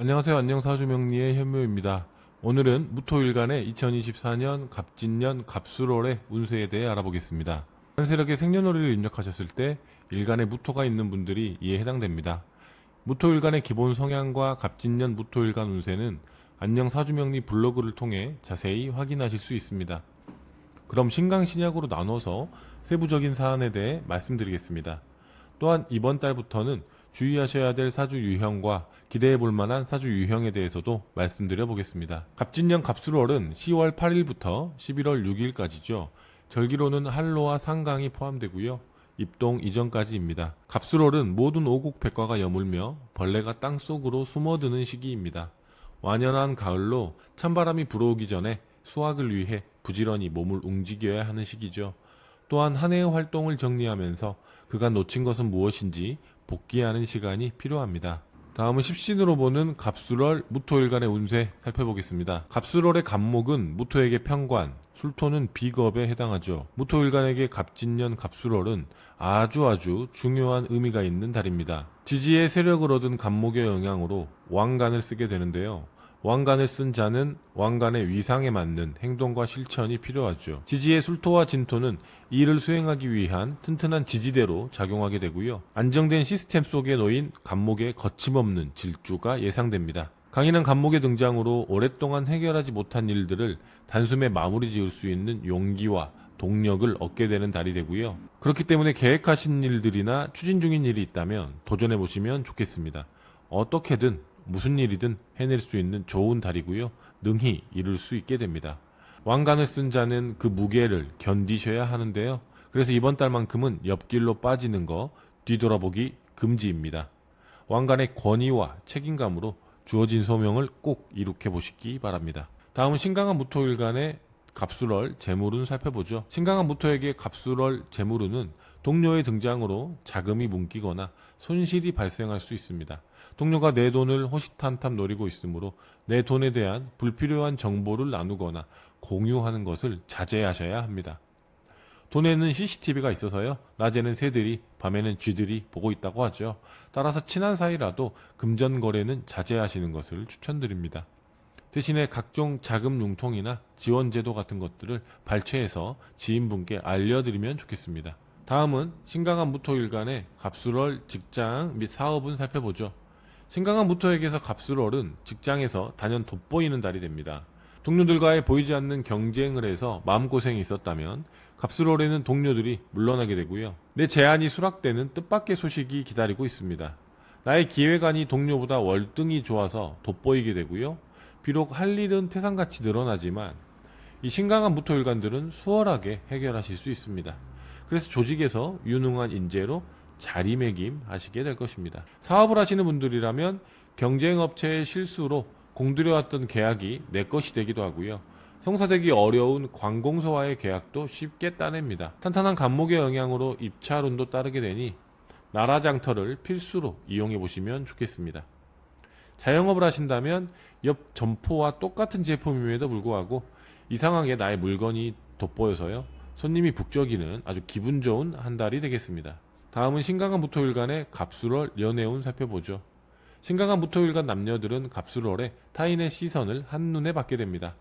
안녕하세요. 안녕사주명리의 현묘입니다. 오늘은 무토일간의 2024년 갑진년 갑술월의 운세에 대해 알아보겠습니다. 한세력의 생년월일을 입력하셨을 때 일간에 무토가 있는 분들이 이에 해당됩니다. 무토일간의 기본 성향과 갑진년 무토일간 운세는 안녕사주명리 블로그를 통해 자세히 확인하실 수 있습니다. 그럼 신강신약으로 나눠서 세부적인 사안에 대해 말씀드리겠습니다. 또한 이번 달부터는 주의하셔야 될 사주 유형과 기대해 볼 만한 사주 유형에 대해서도 말씀드려 보겠습니다. 갑진년 갑술월은 10월 8일부터 11월 6일까지죠. 절기로는 한로와 상강이 포함되고요. 입동 이전까지입니다. 갑술월은 모든 오곡백과가 여물며 벌레가 땅속으로 숨어드는 시기입니다. 완연한 가을로 찬바람이 불어오기 전에 수확을 위해 부지런히 몸을 움직여야 하는 시기죠. 또한 한 해의 활동을 정리하면서 그간 놓친 것은 무엇인지 복귀하는 시간이 필요합니다. 다음은 십신으로 보는 갑술월 무토일간의 운세 살펴보겠습니다. 갑술월의 갑목은 무토에게 편관, 술토는 비겁에 해당하죠. 무토일간에게 갑진년 갑술월은 아주 중요한 의미가 있는 달입니다. 지지의 세력을 얻은 갑목의 영향으로 왕관을 쓰게 되는데요. 왕관을 쓴 자는 왕관의 위상에 맞는 행동과 실천이 필요하죠. 지지의 술토와 진토는 이를 수행하기 위한 튼튼한 지지대로 작용하게 되고요. 안정된 시스템 속에 놓인 갑목의 거침없는 질주가 예상됩니다. 강인한 갑목의 등장으로 오랫동안 해결하지 못한 일들을 단숨에 마무리 지을 수 있는 용기와 동력을 얻게 되는 달이 되고요. 그렇기 때문에 계획하신 일들이나 추진 중인 일이 있다면 도전해 보시면 좋겠습니다. 어떻게든 무슨 일이든 해낼 수 있는 좋은 달이고요. 능히 이룰 수 있게 됩니다. 왕관을 쓴 자는 그 무게를 견디셔야 하는데요. 그래서 이번 달만큼은 옆길로 빠지는 거 뒤돌아보기 금지입니다. 왕관의 권위와 책임감으로 주어진 소명을 꼭 이룩해 보시기 바랍니다. 다음은 신강한 무토일간의 갑술월 재물운 살펴보죠. 신강한 무토에게 갑술월 재물운은 동료의 등장으로 자금이 뭉기거나 손실이 발생할 수 있습니다. 동료가 내 돈을 호시탐탐 노리고 있으므로 내 돈에 대한 불필요한 정보를 나누거나 공유하는 것을 자제하셔야 합니다. 돈에는 CCTV가 있어서요. 낮에는 새들이, 밤에는 쥐들이 보고 있다고 하죠. 따라서 친한 사이라도 금전 거래는 자제하시는 것을 추천드립니다. 대신에 각종 자금 융통이나 지원 제도 같은 것들을 발췌해서 지인분께 알려드리면 좋겠습니다. 다음은 신강한 무토일간의 갑술월 직장 및 사업은 살펴보죠. 신강한 무토에게서 갑술월은 직장에서 단연 돋보이는 달이 됩니다. 동료들과의 보이지 않는 경쟁을 해서 마음고생이 있었다면 갑술월에는 동료들이 물러나게 되고요. 내 제안이 수락되는 뜻밖의 소식이 기다리고 있습니다. 나의 기획안이 동료보다 월등히 좋아서 돋보이게 되고요. 비록 할 일은 태산같이 늘어나지만 이 신강한 무토일간들은 수월하게 해결하실 수 있습니다. 그래서 조직에서 유능한 인재로 자리매김하시게 될 것입니다. 사업을 하시는 분들이라면 경쟁업체의 실수로 공들여왔던 계약이 내 것이 되기도 하고요. 성사되기 어려운 관공서와의 계약도 쉽게 따냅니다. 탄탄한 간목의 영향으로 입찰운도 따르게 되니 나라장터를 필수로 이용해 보시면 좋겠습니다. 자영업을 하신다면 옆 점포와 똑같은 제품임에도 불구하고 이상하게 나의 물건이 돋보여서요. 손님이 북적이는 아주 기분 좋은 한 달이 되겠습니다. 다음은 신강한 무토일간의 갑술월 연애운 살펴보죠. 신강한 무토일간 남녀들은 갑술월에 타인의 시선을 한눈에 받게 됩니다.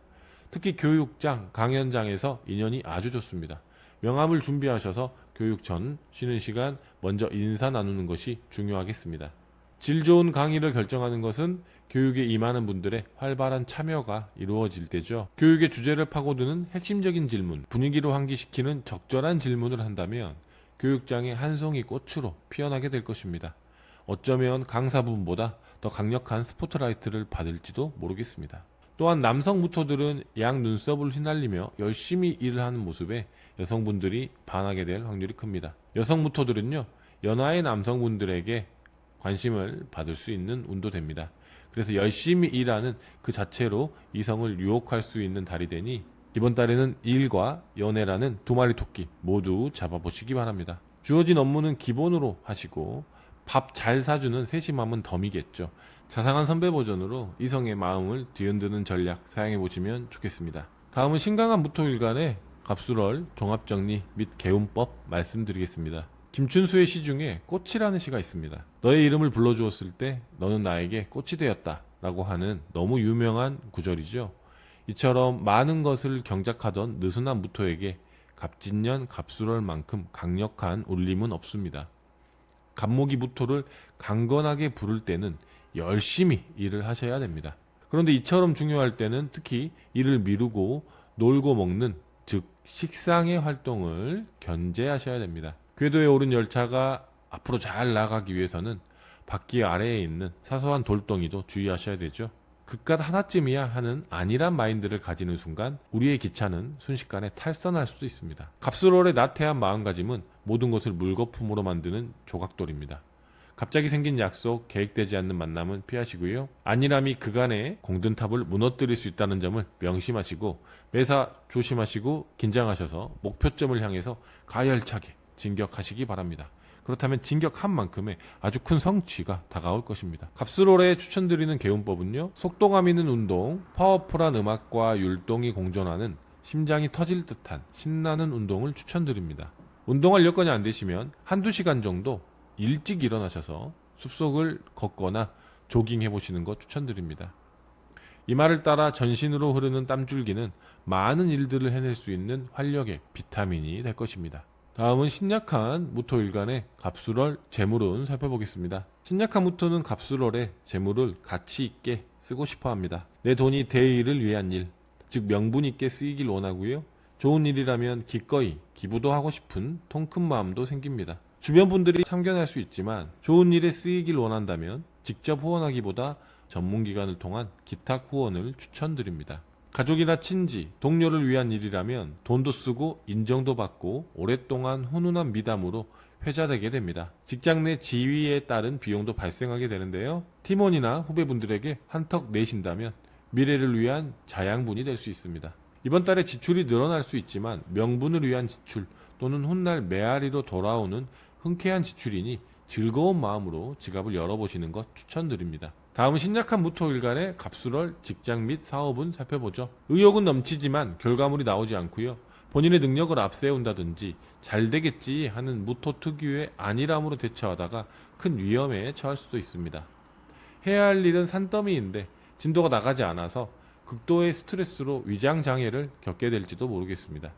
특히 교육장, 강연장에서 인연이 아주 좋습니다. 명함을 준비하셔서 교육 전 쉬는 시간 먼저 인사 나누는 것이 중요하겠습니다. 질 좋은 강의를 결정하는 것은 교육에 임하는 분들의 활발한 참여가 이루어질 때죠. 교육의 주제를 파고드는 핵심적인 질문, 분위기로 환기시키는 적절한 질문을 한다면 교육장의 한 송이 꽃으로 피어나게 될 것입니다. 어쩌면 강사분보다 더 강력한 스포트라이트를 받을지도 모르겠습니다. 또한 남성 무토들은 양 눈썹을 휘날리며 열심히 일을 하는 모습에 여성분들이 반하게 될 확률이 큽니다. 여성 무토들은요, 연하의 남성분들에게 관심을 받을 수 있는 운도 됩니다. 그래서 열심히 일하는 그 자체로 이성을 유혹할 수 있는 달이 되니 이번 달에는 일과 연애라는 두 마리 토끼 모두 잡아보시기 바랍니다. 주어진 업무는 기본으로 하시고 밥 잘 사주는 세심함은 덤이겠죠. 자상한 선배 버전으로 이성의 마음을 뒤흔드는 전략 사용해보시면 좋겠습니다. 다음은 신강한 무토일간의 갑술월 종합정리 및 개운법 말씀드리겠습니다. 김춘수의 시 중에 꽃이라는 시가 있습니다. 너의 이름을 불러주었을 때 너는 나에게 꽃이 되었다. 라고 하는 너무 유명한 구절이죠. 이처럼 많은 것을 경작하던 느슨한 무토에게 갑진년 갑술월만큼 강력한 울림은 없습니다. 갑목이 무토를 강건하게 부를 때는 열심히 일을 하셔야 됩니다. 그런데 이처럼 중요할 때는 특히 일을 미루고 놀고 먹는, 즉 식상의 활동을 견제하셔야 됩니다. 궤도에 오른 열차가 앞으로 잘 나가기 위해서는 바퀴 아래에 있는 사소한 돌덩이도 주의하셔야 되죠. 그깟 하나쯤이야 하는 안일한 마인드를 가지는 순간 우리의 기차는 순식간에 탈선할 수도 있습니다. 갑술월의 나태한 마음가짐은 모든 것을 물거품으로 만드는 조각돌입니다. 갑자기 생긴 약속, 계획되지 않는 만남은 피하시고요. 안일함이 그간의 공든탑을 무너뜨릴 수 있다는 점을 명심하시고 매사 조심하시고 긴장하셔서 목표점을 향해서 가열차게 진격하시기 바랍니다. 그렇다면 진격한 만큼의 아주 큰 성취가 다가올 것입니다. 갑술월에 추천드리는 개운법은요, 속도감 있는 운동, 파워풀한 음악과 율동이 공존하는 심장이 터질 듯한 신나는 운동을 추천드립니다. 운동할 여건이 안 되시면 한두 시간 정도 일찍 일어나셔서 숲속을 걷거나 조깅해 보시는 것 추천드립니다. 이 말을 따라 전신으로 흐르는 땀줄기는 많은 일들을 해낼 수 있는 활력의 비타민이 될 것입니다. 다음은 신약한 무토일간의 갑술월 재물운 살펴보겠습니다. 신약한 무토는 갑술월에 재물을 가치 있게 쓰고 싶어 합니다. 내 돈이 대의를 위한 일, 즉 명분 있게 쓰이길 원하고요. 좋은 일이라면 기꺼이 기부도 하고 싶은 통큰 마음도 생깁니다. 주변 분들이 참견할 수 있지만 좋은 일에 쓰이길 원한다면 직접 후원하기보다 전문기관을 통한 기탁 후원을 추천드립니다. 가족이나 친지, 동료를 위한 일이라면 돈도 쓰고 인정도 받고 오랫동안 훈훈한 미담으로 회자되게 됩니다. 직장 내 지위에 따른 비용도 발생하게 되는데요. 팀원이나 후배분들에게 한턱 내신다면 미래를 위한 자양분이 될 수 있습니다. 이번 달에 지출이 늘어날 수 있지만 명분을 위한 지출 또는 훗날 메아리로 돌아오는 흔쾌한 지출이니 즐거운 마음으로 지갑을 열어보시는 것 추천드립니다. 다음은 신약한 무토일간의 갑술월 직장 및 사업은 살펴보죠. 의욕은 넘치지만 결과물이 나오지 않고요. 본인의 능력을 앞세운다든지 잘 되겠지 하는 무토 특유의 안일함으로 대처하다가 큰 위험에 처할 수도 있습니다. 해야 할 일은 산더미인데 진도가 나가지 않아서 극도의 스트레스로 위장장애를 겪게 될지도 모르겠습니다.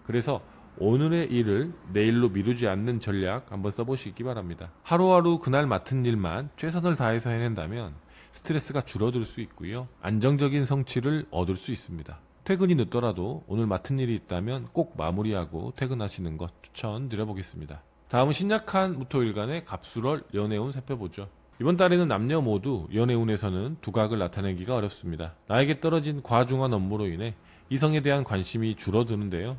그래서 오늘의 일을 내일로 미루지 않는 전략 한번 써보시기 바랍니다. 하루하루 그날 맡은 일만 최선을 다해서 해낸다면 스트레스가 줄어들 수 있고요. 안정적인 성취를 얻을 수 있습니다. 퇴근이 늦더라도 오늘 맡은 일이 있다면 꼭 마무리하고 퇴근하시는 것 추천드려보겠습니다. 다음은 신약한 무토일간의 갑술월 연애운 살펴보죠. 이번 달에는 남녀 모두 연애운에서는 두각을 나타내기가 어렵습니다. 나에게 떨어진 과중한 업무로 인해 이성에 대한 관심이 줄어드는데요.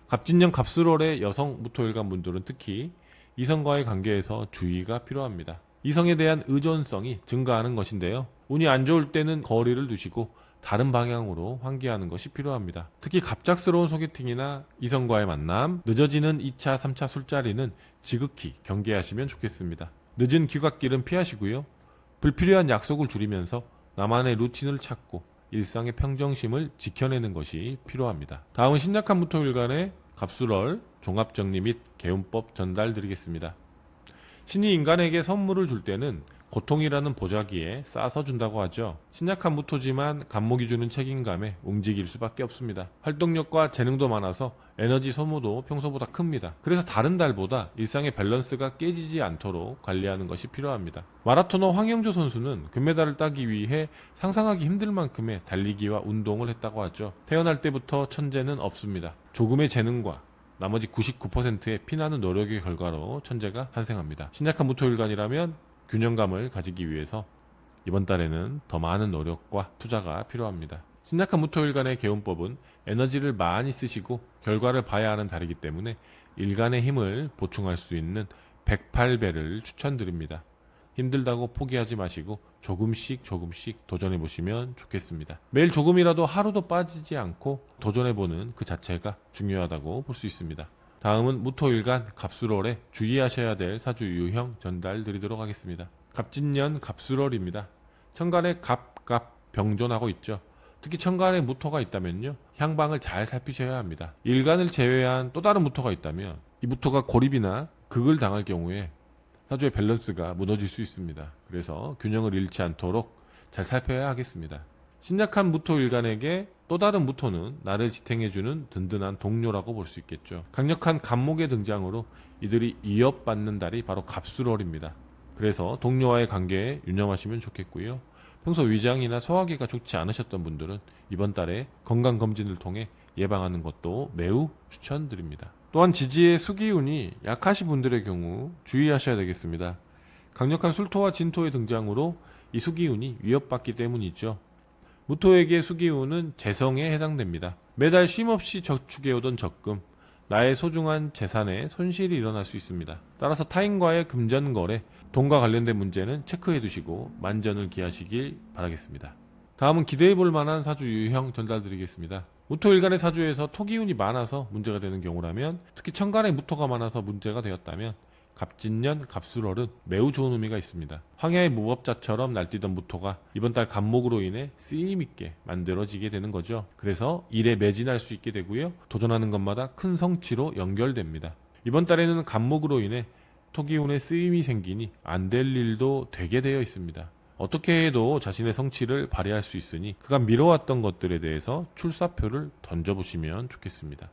갑진년 갑술월의 여성 무토일간 분들은 특히 이성과의 관계에서 주의가 필요합니다. 이성에 대한 의존성이 증가하는 것인데요. 운이 안 좋을 때는 거리를 두시고 다른 방향으로 환기하는 것이 필요합니다. 특히 갑작스러운 소개팅이나 이성과의 만남, 늦어지는 2차, 3차 술자리는 지극히 경계하시면 좋겠습니다. 늦은 귀갓길은 피하시고요. 불필요한 약속을 줄이면서 나만의 루틴을 찾고 일상의 평정심을 지켜내는 것이 필요합니다. 다음은 신약한 무토일간의 갑술월 종합정리 및 개운법 전달드리겠습니다. 신이 인간에게 선물을 줄 때는 고통이라는 보자기에 싸서 준다고 하죠. 신약한 무토지만 갑목이 주는 책임감에 움직일 수밖에 없습니다. 활동력과 재능도 많아서 에너지 소모도 평소보다 큽니다. 그래서 다른 달보다 일상의 밸런스가 깨지지 않도록 관리하는 것이 필요합니다. 마라토너 황영조 선수는 금메달을 따기 위해 상상하기 힘들 만큼의 달리기와 운동을 했다고 하죠. 태어날 때부터 천재는 없습니다. 조금의 재능과 나머지 99%의 피나는 노력의 결과로 천재가 탄생합니다. 신약한 무토일간이라면 균형감을 가지기 위해서 이번 달에는 더 많은 노력과 투자가 필요합니다. 신약한 무토일간의 개운법은 에너지를 많이 쓰시고 결과를 봐야 하는 달이기 때문에 일간의 힘을 보충할 수 있는 108배를 추천드립니다. 힘들다고 포기하지 마시고 조금씩 도전해 보시면 좋겠습니다. 매일 조금이라도 하루도 빠지지 않고 도전해보는 그 자체가 중요하다고 볼 수 있습니다. 다음은 무토일간 갑술월에 주의하셔야 될 사주 유형 전달 드리도록 하겠습니다. 갑진년 갑술월입니다. 천간에 병존하고 있죠. 특히 천간에 무토가 있다면요, 향방을 잘 살피셔야 합니다. 일간을 제외한 또 다른 무토가 있다면 이 무토가 고립이나 극을 당할 경우에 사주의 밸런스가 무너질 수 있습니다. 그래서 균형을 잃지 않도록 잘 살펴야 하겠습니다. 신약한 무토일간에게 또 다른 무토는 나를 지탱해주는 든든한 동료라고 볼 수 있겠죠. 강력한 갑목의 등장으로 이들이 이어받는 달이 바로 갑술월입니다. 그래서 동료와의 관계에 유념하시면 좋겠고요. 평소 위장이나 소화기가 좋지 않으셨던 분들은 이번 달에 건강검진을 통해 예방하는 것도 매우 추천드립니다. 또한 지지의 수기운이 약하신 분들의 경우 주의하셔야 되겠습니다. 강력한 술토와 진토의 등장으로 이 수기운이 위협받기 때문이죠. 무토에게 수기운은 재성에 해당됩니다. 매달 쉼없이 저축해오던 적금, 나의 소중한 재산에 손실이 일어날 수 있습니다. 따라서 타인과의 금전거래, 돈과 관련된 문제는 체크해 두시고 만전을 기하시길 바라겠습니다. 다음은 기대해 볼 만한 사주 유형 전달드리겠습니다. 무토일간의 사주에서 토기운이 많아서 문제가 되는 경우라면, 특히 천간에 무토가 많아서 문제가 되었다면 갑진년, 갑술월은 매우 좋은 의미가 있습니다. 황야의 무법자처럼 날뛰던 무토가 이번 달 갑목으로 인해 쓰임있게 만들어지게 되는 거죠. 그래서 일에 매진할 수 있게 되고요. 도전하는 것마다 큰 성취로 연결됩니다. 이번 달에는 갑목으로 인해 토기운에 쓰임이 생기니 안 될 일도 되게 되어 있습니다. 어떻게 해도 자신의 성취를 발휘할 수 있으니 그간 미뤄왔던 것들에 대해서 출사표를 던져보시면 좋겠습니다.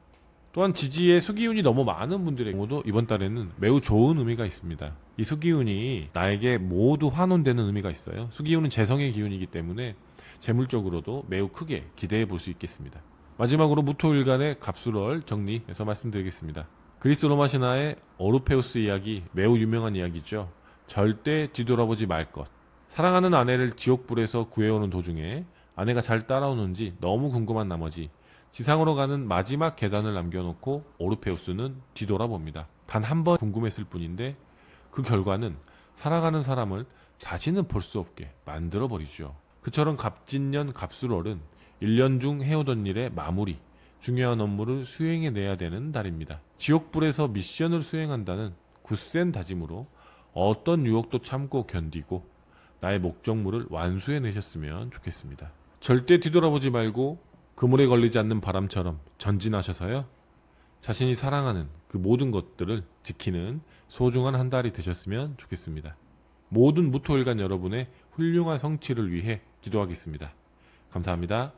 또한 지지에 수기운이 너무 많은 분들의 경우도 이번 달에는 매우 좋은 의미가 있습니다. 이 수기운이 나에게 모두 환원되는 의미가 있어요. 수기운은 재성의 기운이기 때문에 재물적으로도 매우 크게 기대해 볼 수 있겠습니다. 마지막으로 무토일간의 갑술월 정리해서 말씀드리겠습니다. 그리스 로마 신화의 오르페우스 이야기, 매우 유명한 이야기죠. 절대 뒤돌아보지 말 것. 사랑하는 아내를 지옥불에서 구해오는 도중에 아내가 잘 따라오는지 너무 궁금한 나머지 지상으로 가는 마지막 계단을 남겨놓고 오르페우스는 뒤돌아봅니다. 단 한 번 궁금했을 뿐인데 그 결과는 사랑하는 사람을 다시는 볼 수 없게 만들어버리죠. 그처럼 갑진년 갑술월은 1년 중 해오던 일의 마무리, 중요한 업무를 수행해내야 되는 달입니다. 지옥불에서 미션을 수행한다는 굳센 다짐으로 어떤 유혹도 참고 견디고 나의 목적물을 완수해내셨으면 좋겠습니다. 절대 뒤돌아보지 말고 그물에 걸리지 않는 바람처럼 전진하셔서요. 자신이 사랑하는 그 모든 것들을 지키는 소중한 한 달이 되셨으면 좋겠습니다. 모든 무토일간 여러분의 훌륭한 성취를 위해 기도하겠습니다. 감사합니다.